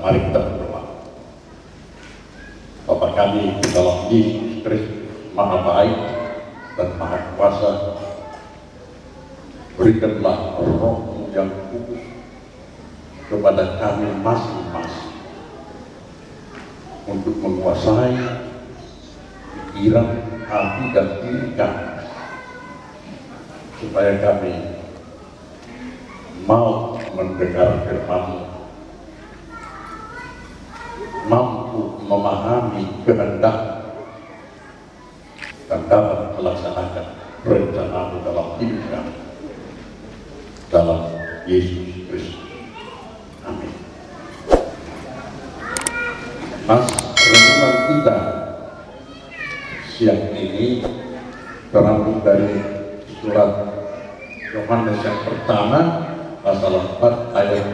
Mari kita berdoa. Bapa kami di dalam Yesus Kristus, Maha Baik dan Maha Kuasa, berikanlah Roh-Mu yang kudus kepada kami masing-masing untuk menguasai pikiran, hati, dan diri kami, supaya kami mau mendengar firman-Mu, mampu memahami kehendak dan dapat melaksanakan rencana-Mu dalam hidup kami, dalam Yesus Kristus. Amin. Mas, renungan kita siang ini terambil dari surat Yohanes yang pertama pasal 4 ayat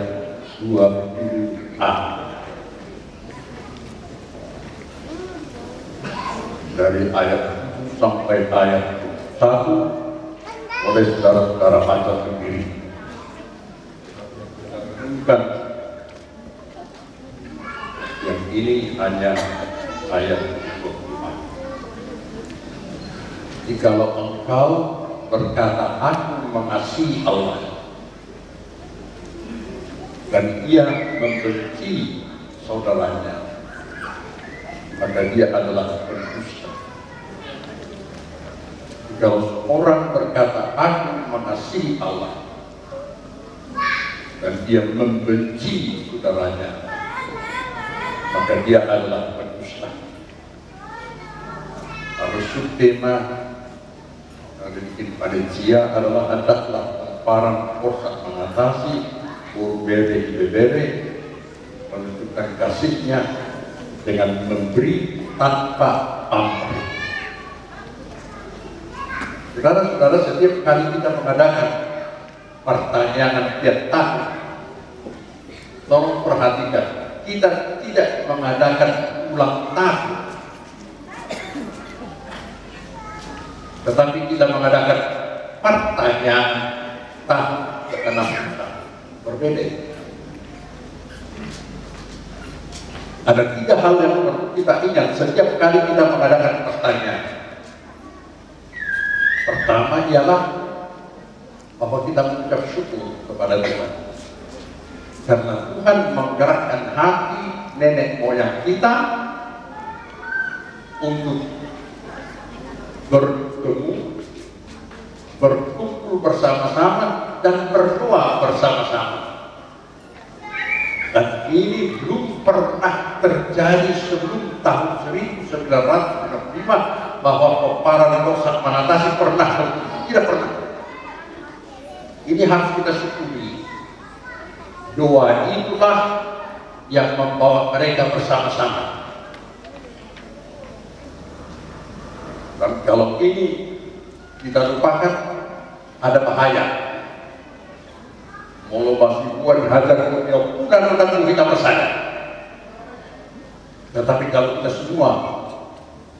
20a. Dari ayat 7 sampai ayat 1 oleh saudara-saudara baca sendiri. Bukan yang ini hanya ayat 25. Jikalau engkau berkata aku mengasihi Allah dan ia membenci saudaranya, maka dia adalah pendusta. Kalau orang berkata aku mengasihi Allah dan dia membenci saudaranya, maka dia adalah pendusta. Harus subtema yang dibikin panitia adalah hendaklah parang korsak mengatasi berbere menunjukkan kasihnya dengan memberi tanpa pamrih. Saudara-saudara, setiap kali kita mengadakan pertanyaan tiap tahun, tolong perhatikan, kita tidak mengadakan ulang tahun, tetapi kita mengadakan pertanyaan tahun ke-6 kita. Berbeda. Ada 3 hal yang perlu kita ingat setiap kali kita mengadakan pertanyaan. Pertama ialah bahwa kita mengucap syukur kepada Tuhan karena Tuhan menggerakkan hati nenek moyang kita untuk bertemu, berkumpul bersama-sama dan berdoa bersama-sama. Dan ini belum pernah terjadi sebelum tahun 1965 bahwa peparan Rosak Manatasi pernah, tidak pernah. Ini harus kita syukuri. Doa itulah yang membawa mereka bersama-sama. Dan kalau ini kita lupakan, ada bahaya. Molo basibuan hajar dunia bukan kita bersama. Tetapi kalau kita semua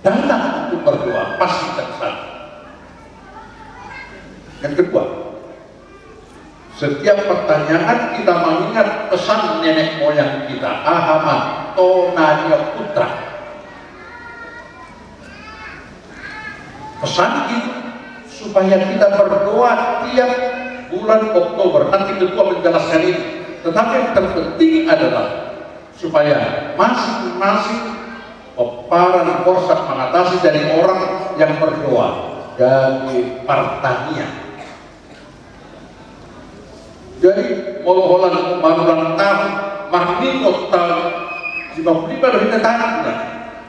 datang untuk berdoa, pasti kita kesana. Yang kedua, setiap pertanyaan kita mengingat pesan nenek moyang kita, Ahaman Tonanya Putra. Pesan itu supaya kita berdoa tiap bulan Oktober. Nanti ketua menjelaskan ini. Tetapi yang terpenting adalah supaya masing-masing peparan korsak mengatasi dari orang yang berdoa dari pertanian. Jadi moloholan manulang tahun marningot tahun 55 lebih tetangga.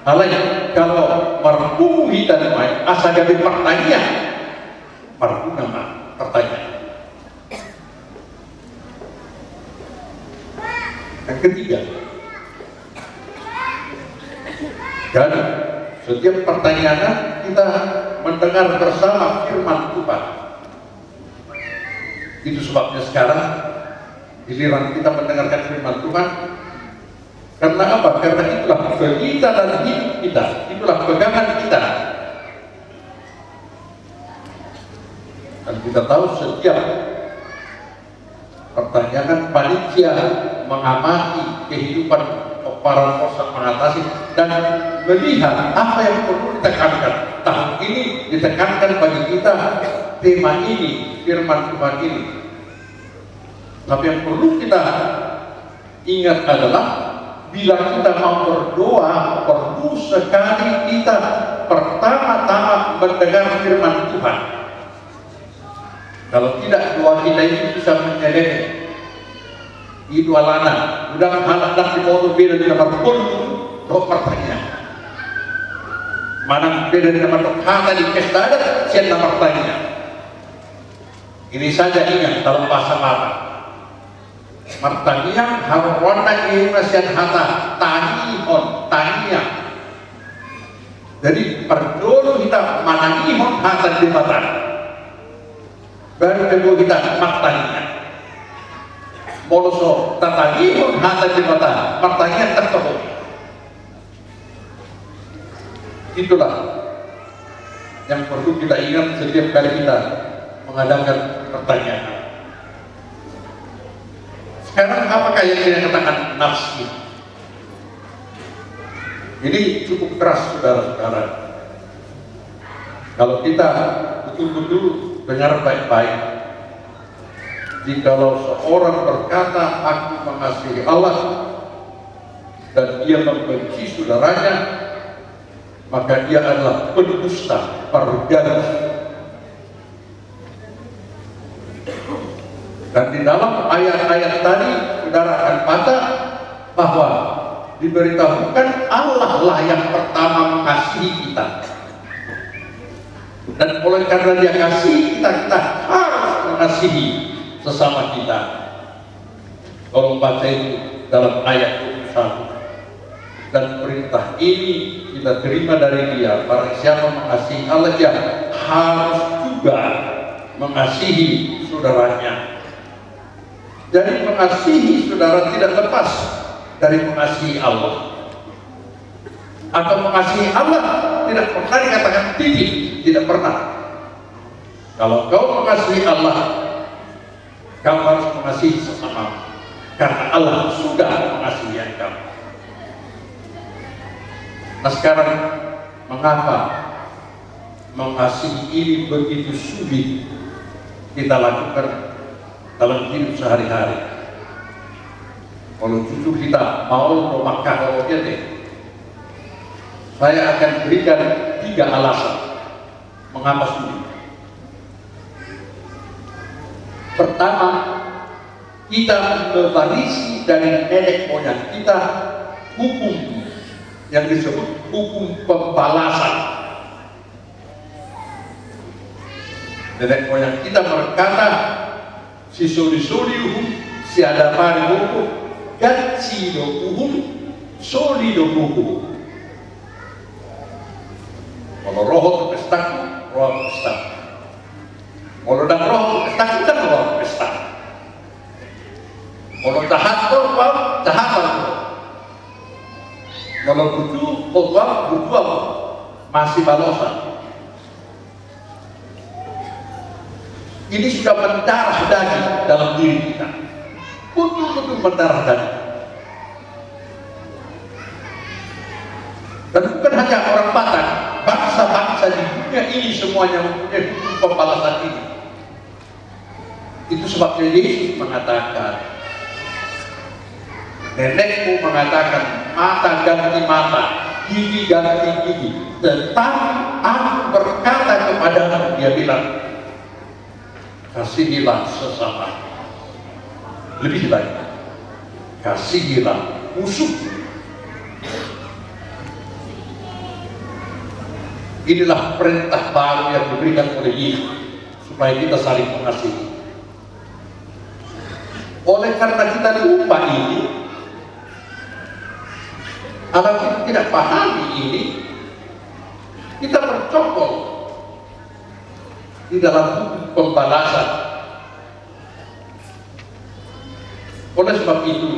Halanya kalau marbuhi dan main asal dari pertanian marpunama pertanyaan. Yang ketiga, dan setiap pertanyaan kita mendengar bersama firman Tuhan. Itu sebabnya sekarang giliran kita mendengarkan firman Tuhan. Karena apa? Karena itulah berita dan hidup kita, itulah pegangan kita. Dan kita tahu setiap pertanyaan panitia mengamati kehidupan para korsan mengatasi dan melihat apa yang perlu ditekankan. Tahun ini ditekankan bagi kita tema ini, firman Tuhan ini. Tapi yang perlu kita ingat adalah bila kita mau berdoa, perlu sekali kita pertama-tama mendengar firman Tuhan. Kalau tidak, doa kita ini bisa menyeleweng. Itu alana, udah anak di foto beda di nomor pun, doa pertanyaan. Mana beda di nomor kata di pesta ada, siapa nomor pertanyaan. Ini saja ingat dalam bahasa Mata. Pertanyaan harus warna ini masih hata tanya. Jadi perdulu kita manangihon hata di mata. Baru kedua kita pertanyaan. Moloso tatangihon hata di mata. Pertanyaan tertutup. Itulah yang perlu kita ingat setiap kali kita mengadakan pertanyaan. Sekarang apakah yang kita katakan nafsi? Ini cukup keras saudara-saudara. Kalau kita betul-betul dengar baik-baik, jikalau seorang berkata aku mengasihi Allah dan dia membenci saudaranya, maka dia adalah pendusta, perganas. Dan di dalam ayat-ayat tadi saudara akan baca bahwa diberitahukan Allah lah yang pertama mengasihi kita. Dan oleh karena dia kasih kita, kita harus mengasihi sesama kita. Kalau baca itu dalam ayat 21. Dan perintah ini kita terima dari dia, barang siapa mengasihi Allah, dia harus juga mengasihi saudaranya. Jadi mengasihi saudara tidak lepas dari mengasihi Allah. Atau mengasihi Allah tidak pernah dikatakan tidak pernah. Kalau kau mengasihi Allah, kau harus mengasihi sesama, karena Allah sudah mengasihi kamu. Nah sekarang mengapa mengasihi ini begitu sulit kita lakukan dalam hidup sehari-hari? Kalau cucu kita mau memakai kalau deh, saya akan berikan 3 alasan mengapa sulit. Pertama, kita mewarisi dari nenek moyang kita hukum yang disebut hukum pembalasan. Nenek moyang kita berkata, si soli-soliuhum, si adaparihukum, gatsidokuhum, solidokuhum. Kalau roh itu pestaku, roh pestaku. Kalau dah roh itu pestaku, dah roh pestaku. Kalau jahat itu, jahat itu. Kalau butuh, masih balosan. Ini sudah mendarah daging dalam diri kita, betul-betul mendarah daging. Dan bukan hanya orang Batak, bangsa-bangsa di dunia ini semuanya mempunyai hukum pembalasan ini. Itu sebabnya Yesus mengatakan, nenekmu mengatakan mata ganti mata, gigi ganti gigi, tetapi aku berkata kepadamu, dia bilang, kasihilah sesama. Lebih lagi, kasihilah musuh. Inilah perintah baru yang diberikan oleh Yesus supaya kita saling mengasihi. Oleh karena kita lupa ini, kalau kita tidak pahami ini, kita bercokol di dalam hukum pembalasan. Oleh sebab itu,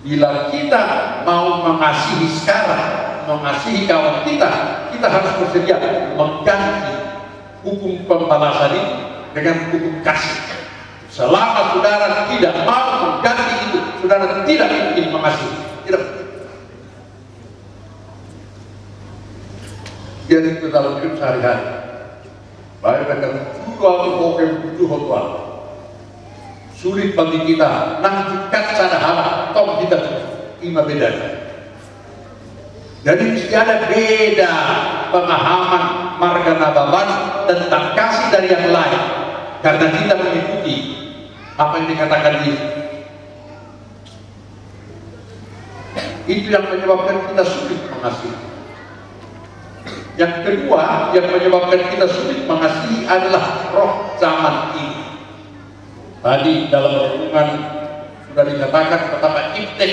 bila kita mau mengasihi sekarang, mengasihi kawan kita, kita harus bersedia mengganti hukum pembalasan ini dengan hukum kasih. Selama saudara tidak mau mengganti itu, saudara tidak mungkin mengasihi. Tidak. Jadi itu dalam hidup sehari-hari. Baik dengan Tuhan sulit bagi kita lanjutkan sana hal tom kita ima beda. Jadi mesti ada beda pemahaman marga Nababan tentang kasih dari yang lain, karena kita mengikuti apa yang dikatakan Yesus. Itu yang menyebabkan kita sulit mengasihi. Yang kedua yang menyebabkan kita sulit mengasihi adalah roh zaman ini. Tadi dalam renungan sudah dikatakan betapa iptek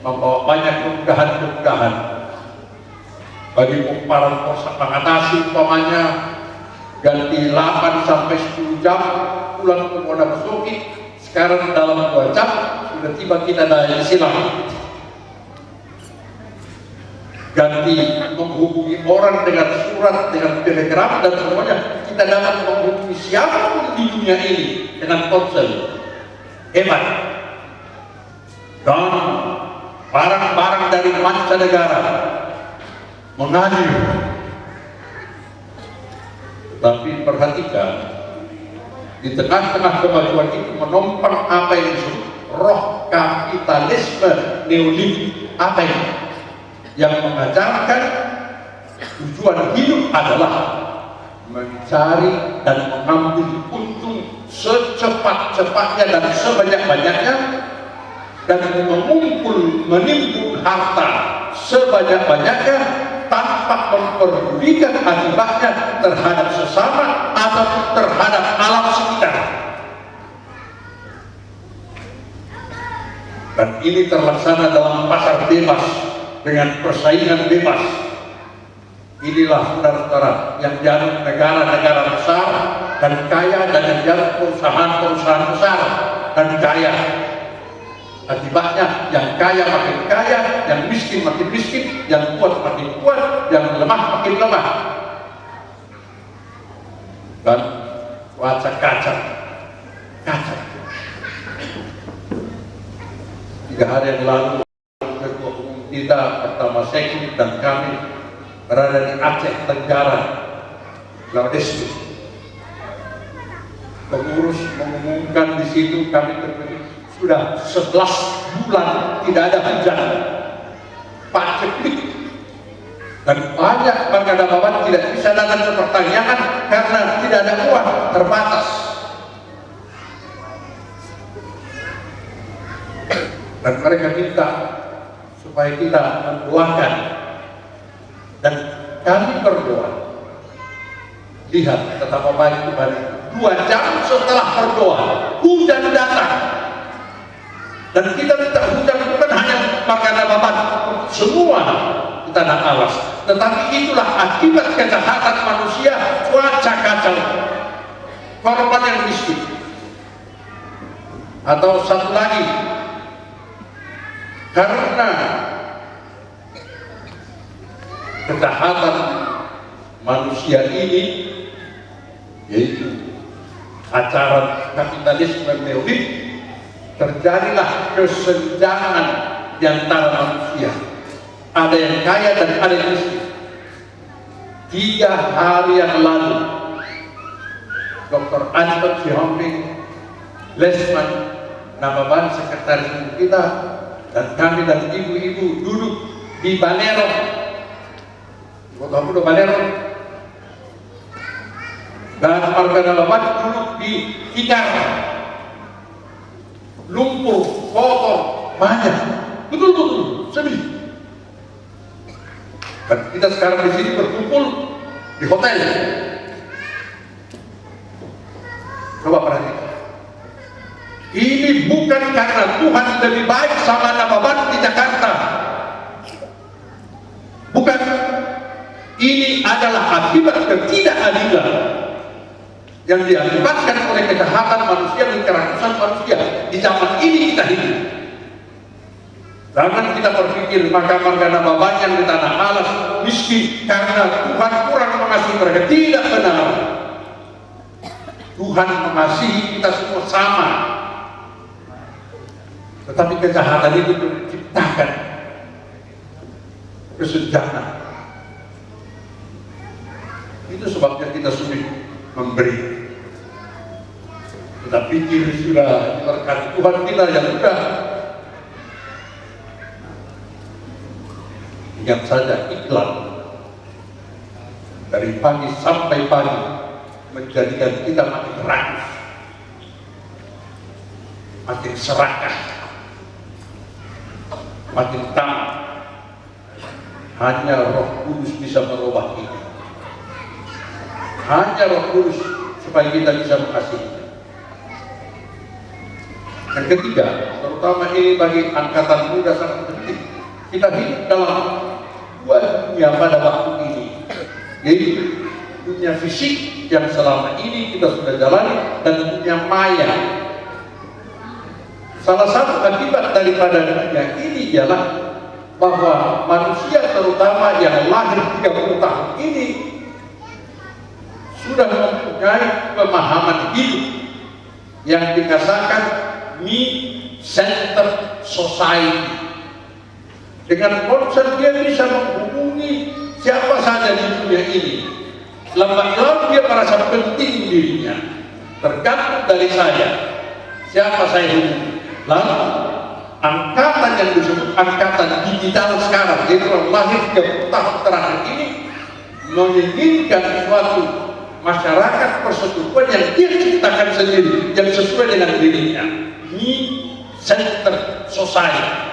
membawa banyak kemudahan-kemudahan bagi para pengatasi, umpamanya ganti 8 sampai 10 jam pulang ke Moda Besoki, sekarang dalam 2 jam sudah tiba kita dari silang. Ganti menghubungi orang dengan surat, dengan telegram dan semuanya, kita dapat menghubungi siapapun di dunia ini dengan ponsel. Hebat. Dan barang-barang dari mancanegara mengalir. Tapi perhatikan, di tengah-tengah kemajuan itu menopang apa yang disebut roh kapitalisme neoliberal. Apa ini? Yang mengajarkan tujuan hidup adalah mencari dan mengambil untung secepat-cepatnya dan sebanyak-banyaknya, dan menimbun harta sebanyak-banyaknya tanpa memperdulikan akibatnya terhadap sesama atau terhadap alam sekitar. Dan ini terlaksana dalam pasar bebas dengan persaingan bebas. Inilah saudara-saudara yang jadi negara-negara besar dan kaya, dan yang jadi perusahaan-perusahaan besar dan kaya. Akibatnya yang kaya makin kaya, yang miskin makin miskin, yang kuat makin kuat, yang lemah makin lemah. Dan cuaca kacau. 3 hari yang lalu kita pertama Seknik dan kami berada di Aceh Tenggara, Laudestis. Pengurus mengumumkan di situ kami terpilih sudah 11 bulan tidak ada hujan, paceklik, dan banyak warga Nababan tidak bisa datang ke pertanian karena tidak ada uang, terbatas. Dan mereka minta supaya kita mendoakan, dan kami berdoa. Lihat betapa baik Tuhan. 2 jam setelah berdoa, hujan datang, dan kita minta hujan bukan hanya warga Nababan, semua di tanah alas. Tetapi itulah akibat kejahatan manusia, cuaca kacau, korban yang miskin. Atau satu lagi, karena kejahatan manusia ini, yaitu acara kapitalisme neoliberal, terjadilah kesenjangan di antara manusia. Ada yang kaya dan ada yang miskin. 3 hari yang lalu, Dr. Anton Sihombing Lesman Nababan, sekretaris kita, dan kami dan ibu-ibu duduk di Balero. Kamu udah Balero? Dan warga Nababan duduk di tikar, lumpur, kotor, banyak, betul-betul sedih. Dan kita sekarang di sini berkumpul di hotel. Coba perhatikan. Ini bukan karena Tuhan lebih baik sama Nababan di Jakarta. Bukan. Ini adalah akibat ketidakadilan yang diakibatkan oleh kejahatan manusia dan kerakusan manusia. Di zaman ini kita hidup. Jangan kita berpikir marga Nababan yang di tanah alas miskin karena Tuhan kurang mengasihi mereka. Tidak benar. Tuhan mengasihi kita semua sama. Tetapi kejahatan itu menciptakan kesenjangan. Itu sebabnya kita sulit memberi. Kita pikir sudah diberkati Tuhan kita yang sudah. Ingat saja iklan dari pagi sampai pagi menjadikan kita makin rakus, makin serakah, makin tamat. Hanya Roh Kudus bisa merubah ini. Hanya Roh Kudus supaya kita bisa mengasihi. Yang ketiga, terutama ini bagi angkatan muda sangat penting. Kita hidup dalam dua dunia pada waktu ini, yaitu dunia fisik yang selama ini kita sudah jalani dan dunia maya. Salah satu akibat daripada dunia ini ialah bahwa manusia terutama yang lahir 30 tahun ini sudah mempunyai pemahaman hidup yang dikatakan me-centered society. Dengan konsep dia bisa menghubungi siapa saja di dunia ini. Lambat laun dia merasa penting dirinya. Tergantung dari saya, siapa saya hubungi. Lalu angkatan yang disebut angkatan digital sekarang, yaitu orang lahir 30 tahun terakhir ini, menginginkan suatu masyarakat persekutuan yang dia ciptakan sendiri, yang sesuai dengan dirinya. Me-centered society.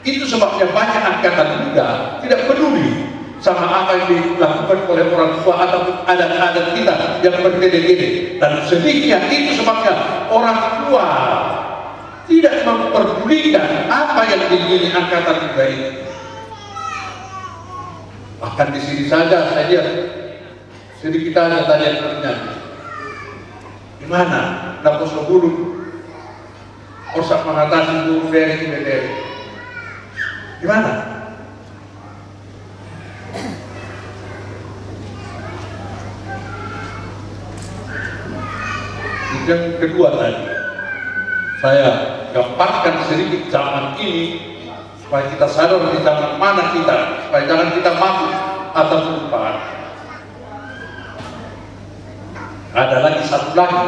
Itu sebabnya banyak angkatan muda tidak peduli sama apa yang dilakukan oleh orang tua ataupun adat-adat kita yang berbeda-beda. Dan sedihnya itu sebabnya orang tua tidak memperdulikan apa yang diingini angkatan muda ini. Bahkan di sini saja saya lihat sedikit ada tadi yang bernyanyi. Di mana? Dapat sebelum osak mengatasi burung dari di mana? Yang kedua tadi, saya gambarkan sedikit zaman ini supaya kita sadar di zaman mana kita, supaya jangan kita mabuk atau lupa. Ada lagi satu lagi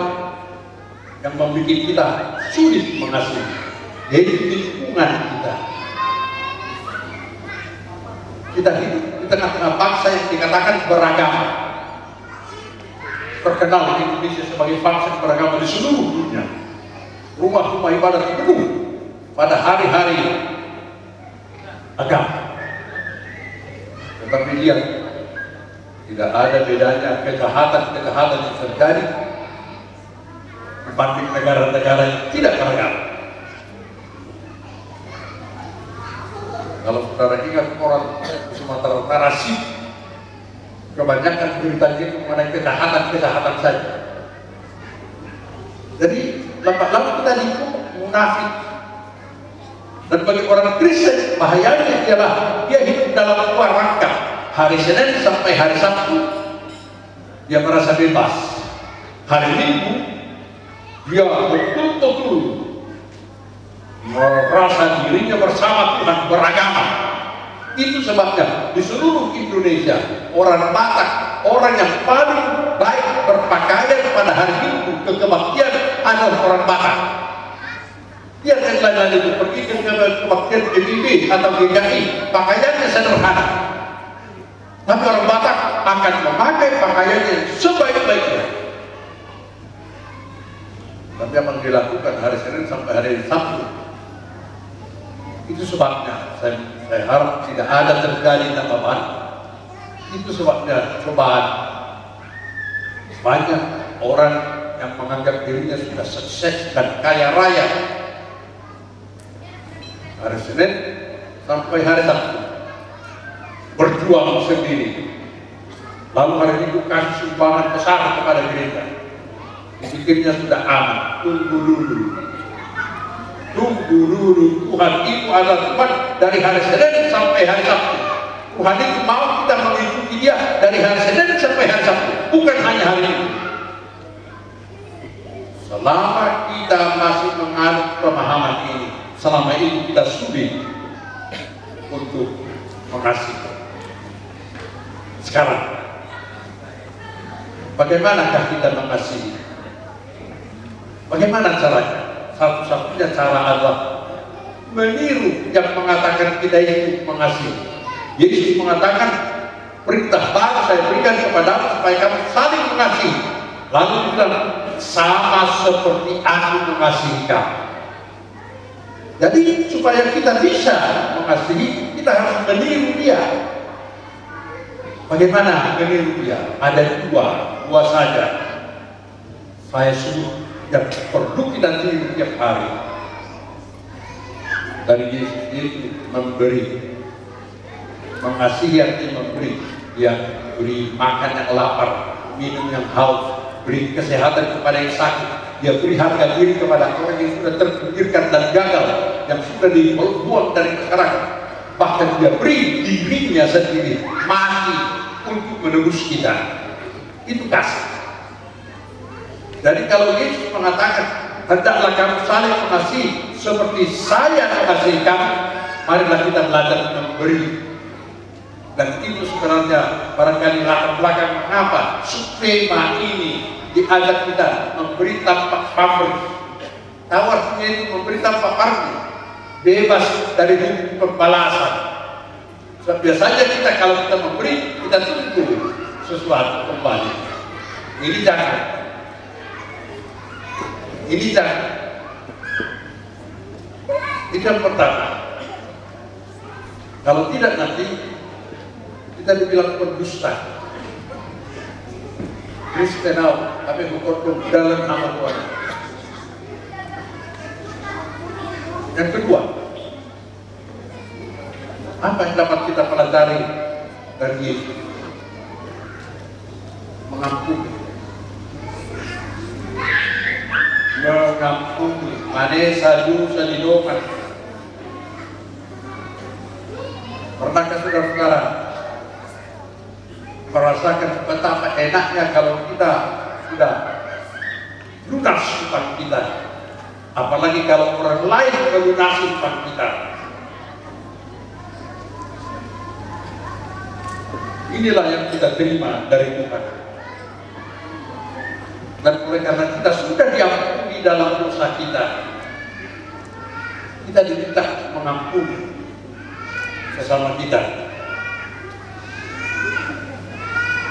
yang membuat kita sulit mengasihi, yaitu lingkungan kita. Kita hidup di tengah-tengah bangsa yang dikatakan beragama. Terkenal di Indonesia sebagai bangsa yang beragama di seluruh dunia. Rumah-rumah ibadat penuh pada hari-hari agama. Tetapi lihat, tidak ada bedanya kejahatan-kejahatan yang terjadi dibanding negara-negara yang tidak beragama. Kalau saudara ingat orang Sumatera Utara sih, kebanyakan beritanya mengenai kejahatan-kejahatan saja. Jadi lambat-lambat kita dihukum munafik. Dan bagi orang Kristen bahayanya ialah dia hidup dalam dua rangka. Hari Senin sampai hari Sabtu dia merasa bebas. Hari Minggu dia betul-betul merasa dirinya bersama Tuhan, beragama. Itu sebabnya di seluruh Indonesia orang Batak, orang yang paling baik berpakaian pada hari Minggu kebaktian adalah orang Batak. Dia yang lain itu pergi ke kebaktian PBB atau GKI, pakaiannya sederhana. Tapi orang Batak akan memakai pakaiannya sebaik-baiknya. Tapi yang dilakukan hari Senin sampai hari Sabtu. Itu sebabnya saya harap tidak ada terjadi tambahan. Itu sebabnya cobaan. Banyak orang yang menganggap dirinya sudah sukses dan kaya raya hari Senin sampai hari Sabtu berjuang sendiri, lalu hari Minggu kasih sumbangan besar kepada gereja. Pikirnya sudah aman. Tunggu dulu, Tuhan itu adalah Tuhan dari hari Senin sampai hari Sabtu. Tuhan itu mau kita mengikuti dia dari hari Senin sampai hari Sabtu, bukan hanya hari Minggu. Selama kita masih menganut pemahaman ini, selama itu kita sulit untuk mengasihi. Sekarang, bagaimanakah kita mengasihi? Bagaimana caranya? Satu-satunya cara adalah meniru yang mengatakan kita itu mengasihi. Yesus mengatakan, perintah baru saya berikan kepadamu supaya kamu saling mengasihi. Lalu dia bilang, sama seperti aku mengasihi kamu. Jadi supaya kita bisa mengasihi, kita harus meniru dia. Bagaimana meniru dia? Ada dua saja. Saya sebut yang perlu kita tiru tiap hari. Dari Yesus itu memberi, mengasihi artinya memberi. Dia beri makan yang lapar, minum yang haus, beri kesehatan kepada yang sakit. Dia beri harga diri kepada orang yang sudah terpinggirkan dan gagal, yang sudah dibuang dari masyarakat. Bahkan dia beri dirinya sendiri mati untuk menebus kita. Itu kasih. Jadi kalau Yesus mengatakan, hendaklah kamu saling mengasihi seperti saya mengasihi kamu, marilah kita belajar memberi. Dan itu sebenarnya barangkali latar belakang mengapa tema ini diajak kita memberi tanpa pamrih. Tahu artinya itu memberi tanpa pamrih, bebas dari hukum pembalasan. So, biasanya kita kalau kita memberi, kita tunggu sesuatu kembali. Ini jangan. Ini jangan. Itu yang pertama. Kalau tidak nanti kita dibilang pendusta. Kristen tapi berkorban dalam nama Tuhan. Yang kedua, apa yang dapat kita pelajari dari Yesus? Mengampuni. Mengampuni. Manesa dosa didoman. Pernahkah saudara-saudara merasakan betapa enaknya kalau kita sudah lunas hutang kita, apalagi kalau orang lain melunasi hutang kita. Inilah yang kita terima dari Tuhan. Dan oleh karena kita sudah diampuni dalam dosa kita, kita diminta mengampuni sesama kita.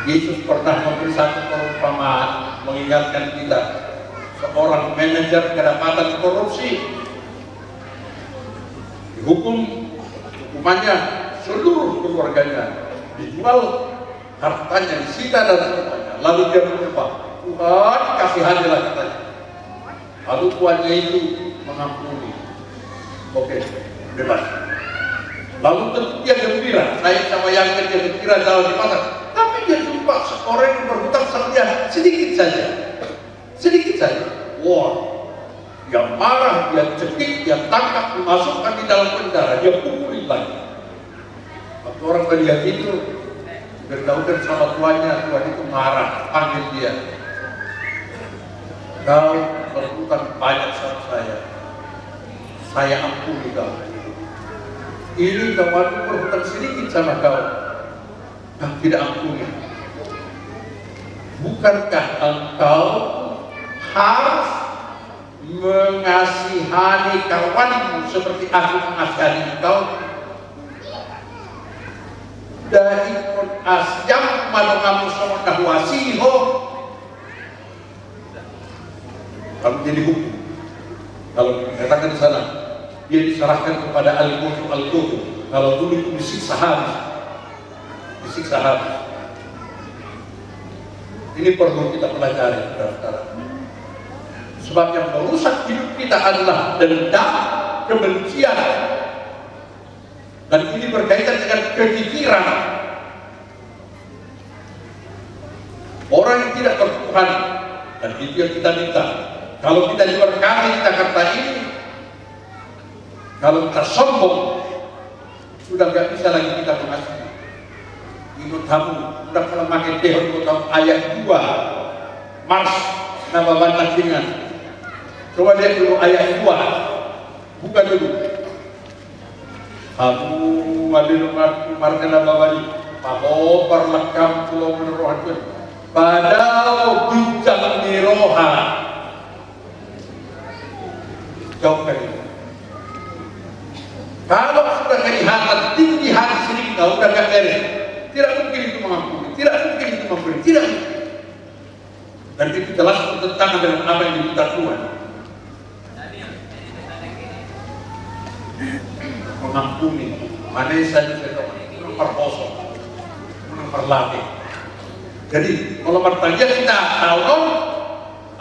Yesus pernah memberi satu perumpamaan mengingatkan kita. Seorang manajer kedapatan korupsi, dihukum, hukumannya seluruh keluarganya dijual, hartanya disita dan semuanya. Lalu dia berdoa, Tuhan kasihanilah katanya. Lalu tuannya itu mengampuni. Oke, bebas. Lalu tentu dia gembira. Saya sama yang dia gembira jalan di pasar. Tapi dia jumpa seorang yang berhutang sama dia sedikit saja. Sedikit saja. Wah, dia marah, dia cekik, dia tangkap, dimasukkan di dalam penjara, dia pukulin lagi. Waktu orang melihat itu, beritahukan sama tuannya, tuan itu marah, panggil dia. Kau berhutang banyak sama saya ampuni kau. Ini kawanku berhutang sedikit sama kau, kau tidak ampuni. Bukankah engkau harus mengasihani kawanmu seperti aku mengasihani engkau? Dari kon asyam malu kamu sama kahwasiho. Kalau jadi hukum, kalau dikatakan di sana, dia diserahkan kepada al-qutu. Kalau dulu itu disiksa habis. Ini perlu kita pelajari, saudara-saudara. Sebab yang merusak hidup kita adalah dendam, kebencian, dan ini berkaitan dengan kekikiran. Orang yang tidak bertuhan, dan itu yang kita minta. Kalau kita diberkati di Jakarta ini, kalau kita sombong, sudah nggak bisa lagi kita mengasihi. Ingat kamu, sudah kalau makin tehon ayat 2, Mars, nama banyak dengan. Coba lihat dulu ayat 2, bukan dulu. Hamu alilumat markana babali pabo perlekam pulau menerohatun padau bincang miroha jauh kali. Kalau sudah kelihatan tinggi hati sini kita udah gak beres, tidak mungkin itu mengampuni, tidak mungkin itu memberi, tidak mungkin. Dan itu jelas bertentangan dengan apa yang diminta Tuhan. Mengampuni, manesa juga memperkosong, memperlatih. Jadi kalau bertanya kita tahu,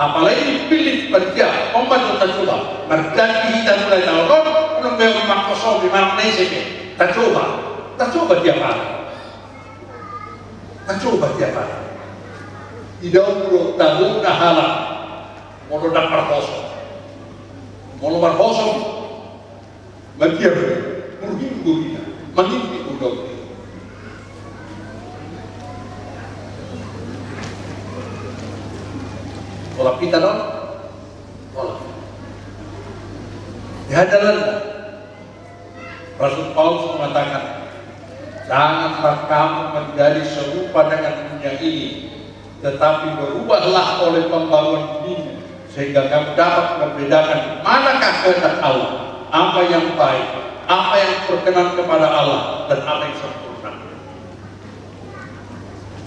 apalagi dipilih kerja, membantu kita coba. Berjanji kita mulai tahu, belum memang kosong di mana sini. Kita coba tiap hari. Kita coba tiap hari. Tidak perlu tahu dah halal, mau dapat kosong, mau kosong, bagian mungkin mengimpi udang. Kalau kita dong, kalau di hadapan Rasul Paulus mengatakan, janganlah kamu menjadi serupa dengan dunia ini, tetapi berubahlah oleh pembaruan diri sehingga kamu dapat membedakan manakah kehendak Allah, apa yang baik, apa yang berkenan kepada Allah, dan apa yang sempurna.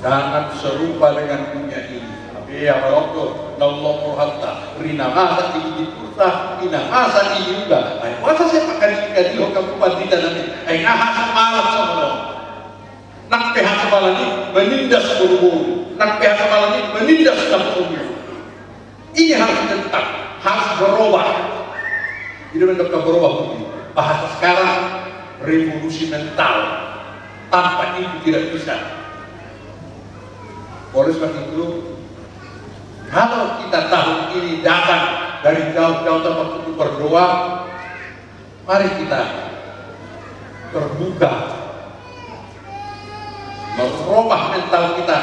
Jangan serupa dengan dunia ini. Ya Baroto, Allah Hatta, Rina masa ini purta, Rina masa ini juga. Masa saya makan ikan di hoka bupati dan nanti, ngahas malam sama lo. Nak pihak kepala ini menindas buru-buru, nak pihak kepala ini menindas kampung. Ini harus tetap, harus berubah. Tidak mendapat berubah begini. Bahasa sekarang revolusi mental, tanpa itu tidak bisa. Oleh sebab itu, kalau kita tahun ini datang dari jauh-jauh tempat untuk berdoa, mari kita terbuka, merubah mental kita,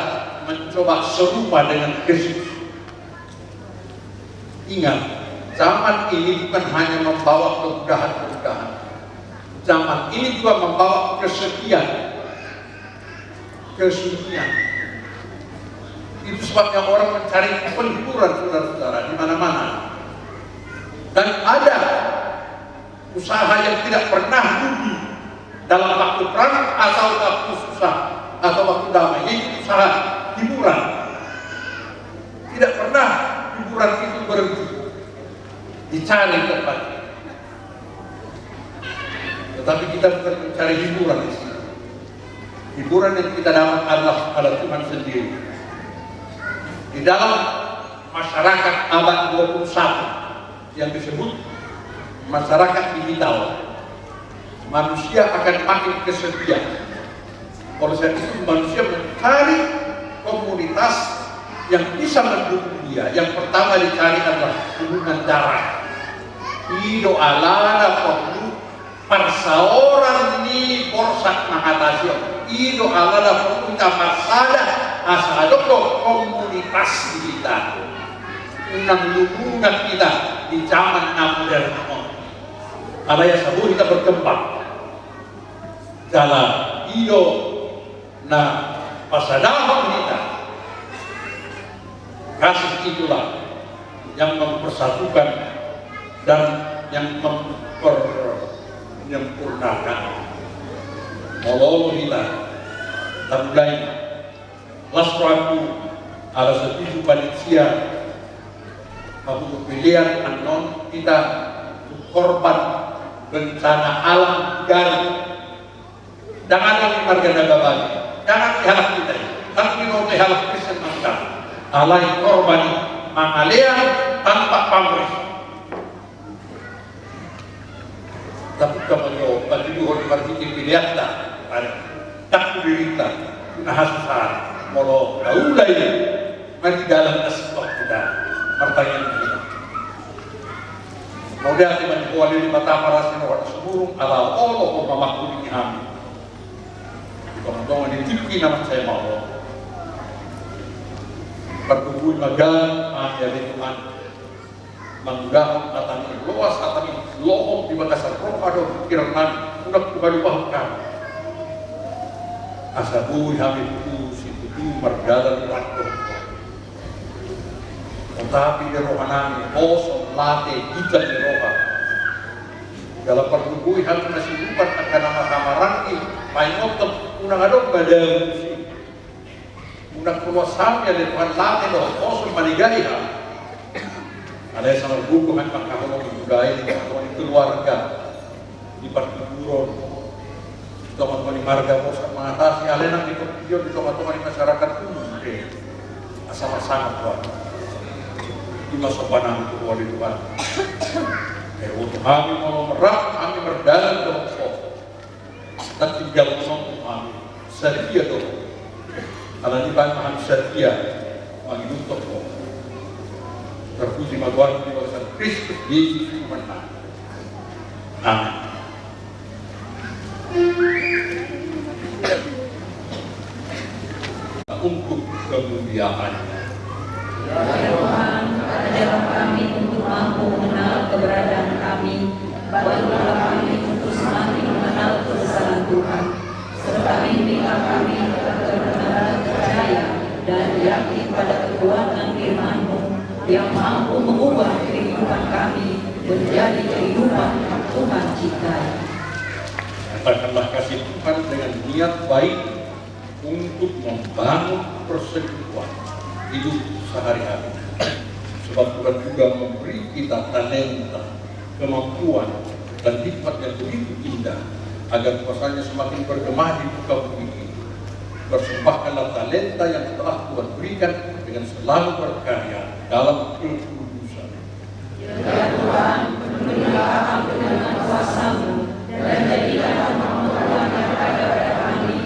mencoba serupa dengan Kristus. Ingat, zaman ini bukan hanya membawa kemudahan-kemudahan, zaman ini juga membawa kesekian, kesunyian. Itu sebabnya orang mencari penghiburan saudara-saudara di mana-mana. Dan ada usaha yang tidak pernah rugi dalam waktu perang atau waktu susah atau waktu damai, yaitu usaha hiburan. Tidak pernah hiburan itu berhenti, dicari tempat. Tetapi kita bukan mencari hiburan di sini. Hiburan yang kita dapat adalah pada Tuhan sendiri. Di dalam masyarakat abad 21 yang disebut masyarakat digital, manusia akan makin kesepian. Oleh sebab itu manusia mencari komunitas yang bisa mendukung dia. Yang pertama dicari adalah hubungan darah. Ido alana perlu perseorangan ni borsak mengatasi. Ido alana perlu kapasada asadoko komunitas kita. Unang lubungan kita di zaman modern. Alaya sabu kita berkembang. Jalan ido na pasadahon kita. Kasih itulah yang mempersatukan dan yang menyempurnakan. Mololo kita tamulai lasraku ala setuju panitia aku pilihan anon kita korban bencana alam Garut. Jangan lagi marga nagabali, jangan dihalak kita, tapi mau dihalak Kristen kita. Alai korban mangalian tanpa pamrih. Tapi kalau bagi dua berpikir pilihan tak berita, nahasan, kalau tahu ini masih dalam aspek kita, pertanyaan kita. Mau dia tiba kuali di mata parasin orang seburung ala Allah memakuni kami. Teman-teman ini tipi nama saya mau. Pertumbuhan magang, ya Tuhan, menggaham atami luas atami lohong di Makassar, roh ada pikiran unak tubalubah kami. Asa buhi kami situ mardalan waktu. Tetapi di rohanami, kosong, late, kita di roha. Dalam pertubuhi kami masih lupa akan nama kamarangi, main otot, unang adong badang si. Unang kumasami ada Tuhan late, doh kosong maligay ha. Ada yang sangat bukuhan makakulong budaya di teman-teman keluarga di pertuburon. Teman-teman marga mau mengatasi hal yang di pertuburon di teman-teman masyarakat umum. Sama-sama Tuhan. Di masa panah itu Tuhan di Tuhan. Untuk kami mau merah, kami berdalam dalam kau. Dan tinggal menonton kami. Setia doh. Kalau di bawah kami setia, bagi untuk kau. Terpuji Tuhan di bawah Kristus Yesus menang. Amin. Untuk kemuliaan-Nya. Ya Tuhan, ajarlah kami untuk mampu mengenal keberadaan kami, bantulah kami untuk semakin mengenal kebesaran Tuhan, serta bimbinglah kami dalam kebenaran percaya dan yakin pada kekuatan firman-Mu yang mampu mengubah kehidupan kami menjadi kehidupan yang Tuhan cintai. Katakanlah kasih Tuhan dengan niat baik untuk membangun persekutuan hidup sehari-hari. Sebab Tuhan juga memberi kita talenta, kemampuan, dan hikmat yang begitu indah agar kuasanya semakin bergema di muka bumi ini. Persembahkanlah talenta yang telah Tuhan berikan dengan selalu berkarya dalam kekudusan. Ya Tuhan, berilah kami dengan kuasa-Mu dan jadikan kemampuan yang ada pada kami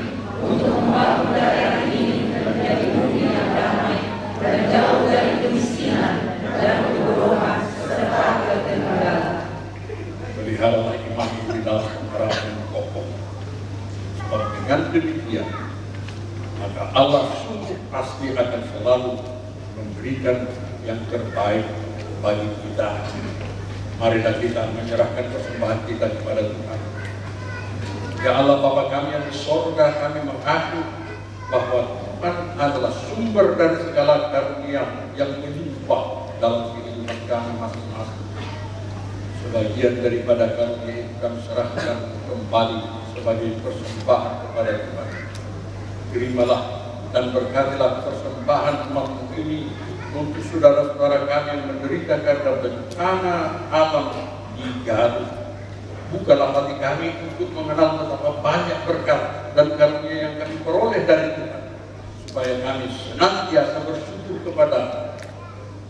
untuk membangun daerah ini menjadi bumi yang damai dan jauh dari kemiskinan dan kebodohan serta ketegangan. Peliharalah iman di dalam pengharapan yang kokoh. Sebab dengan demikian, maka Allah sungguh pasti akan selalu memberikan yang terbaik bagi kita. Marilah kita menyerahkan persembahan kita kepada Tuhan. Ya Allah Bapa kami yang di sorga, kami mengaku bahwa Tuhan adalah sumber dari segala karunia yang melimpah dalam kehidupan kami masing-masing. Sebagian daripada karunia itu kami serahkan kembali sebagai persembahan kepada Tuhan. Terimalah dan berkatilah persembahan umat ini untuk saudara-saudara kami yang menderita karena bencana alam di Garut. Bukalah hati kami untuk mengenal betapa banyak berkat dan karunia yang kami peroleh dari Tuhan, supaya kami senantiasa bersyukur kepada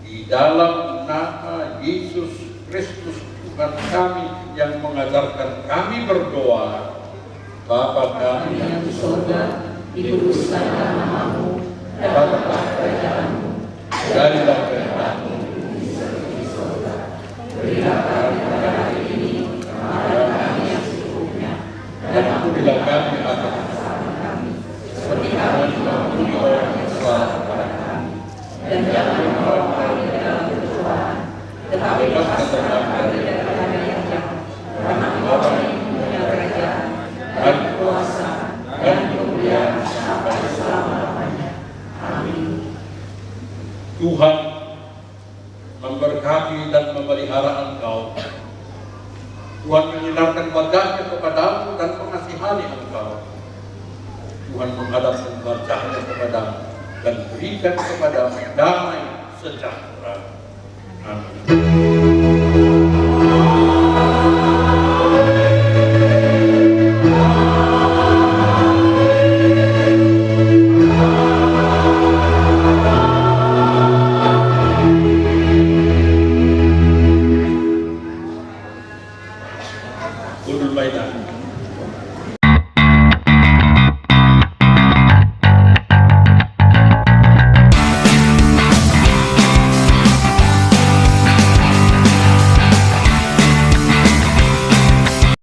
di dalam nama Yesus Kristus Tuhan kami yang mengajarkan kami berdoa. Bapa kami yang di surga, dikuduskanlah nama-Mu, datanglah kerajaan-Mu, jadilah kehendak-Mu di surga. Berilah kami pada hari ini makanan kami yang secukupnya, dan ampunilah kami atas kesalahan kami, seperti kami juga mengampuni orang yang salah kepada kami. Dan jangan membawa kami ke dalam pencobaan, tetapi lepaskan kami daripada yang jahat. Karena Engkau yang punya kerajaan dan kuasa dan kemuliaan sampai selama-lamanya. Amin. Tuhan memberkati dan memelihara engkau. Tuhan menyinarkan wajahnya kepadamu dan mengasihani engkau. Tuhan menghadapkan wajahnya kepadamu dan berikan kepadamu damai sejahtera. Amin. Udul Baitan.